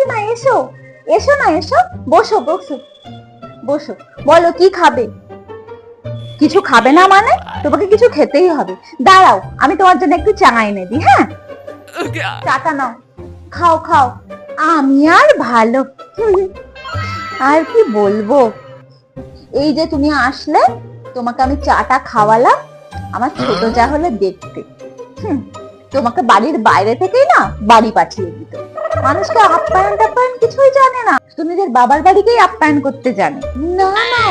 কাকিমা এসো, এসো না, এসো, বসো বসো বসো। বলো কি খাবে? কিছু খাবে না মানে? তোমাকে কিছু খেতেই হবে। দাঁড়াও, আমি তোমার জন্য একটু চা এনে দিই। হ্যাঁ, চাটা নাও, খাও খাও। আমি আর ভালো, আর কি বলবো। এই যে তুমি আসলে, তোমাকে আমি চাটা খাওয়ালাম। আমার ছোট যা হলে দেখতে, তোমাকে বাড়ির বাইরে থেকেই না বাড়ি পাঠিয়ে দিত। মানুষকে আপ্যায়ন টাপ্যায়ন কিছুই জানে না, তুমি নিজের বাবার বাড়িতেই আপ্যায়ন করতে জানে। না না,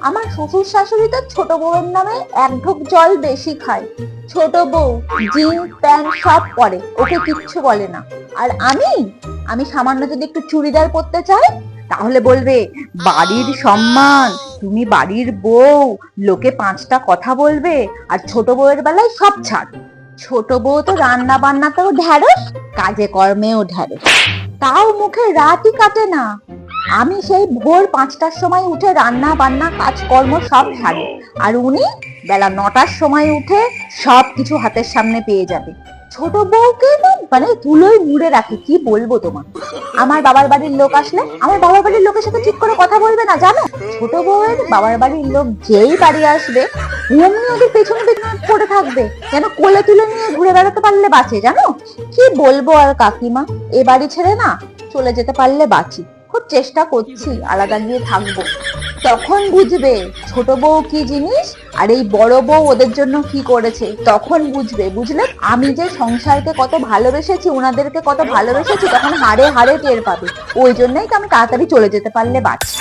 আমার শ্বশুর শাশুড়ি তো ছোট বউয়ের নামে এক ঢোক জল বেশি খায়। ছোট বউ জিন্স প্যান্ট সব পরে, ওকে কিচ্ছু বলে না। আর আমি সামান্য যদি একটু চুড়িদার পরতে চাই, তাহলে বলবে বাড়ির সম্মান, তুমি বাড়ির বউ, লোকে পাঁচটা কথা বলবে। আর ছোট বউয়ের বেলায় সব ছাড়। ছোট বউ তো রান্না বান্নাতেও ঢ্যাঁড়স, কাজে কর্মেও ঢ্যাঁড়স, তাও মুখে রাতই কাটে না। আমি সেই ভোর 5টার সময় উঠে রান্না বান্না কাজকর্ম সব সারি, আর উনি বেলা 9টার সময় উঠে সব কিছু হাতের সামনে পেয়ে যাবে। ছোট বউকে না মানে ধুলোয় মুড়ে রাখে, কি বলবো তোমার। আমার বাবার বাড়ির লোক আসলে আমার বাবার বাড়ির লোকের সাথে ঠিক করে কথা বলবে না, জানো। ছোট বউয়ের বাবার বাড়ির লোক যেই বাড়ি আসবে, অমনি ওদের পেছনে পেছনে পড়ে থাকবে, যেন কোলে তুলে নিয়ে ঘুরে বেড়াতে পারলে বাঁচে, জানো। কি বলবো আর কাকিমা, এ বাড়ি ছেড়ে না চলে যেতে পারলে বাঁচি। খুব চেষ্টা করছি আলাদা গিয়ে থাকবো। তখন বুঝবে ছোট বউ কি জিনিস, আর এই বড় বউ ওদের জন্য কি করেছে, তখন বুঝবে। বুঝলে, আমি যে সংসারকে কত ভালোবেসেছি, ওনাদেরকে কত ভালোবেসেছি, তখন হাড়ে হাড়ে টের পাবে। ওই জন্যই তো আমি তাড়াতাড়ি চলে যেতে পারলে বাঁচি।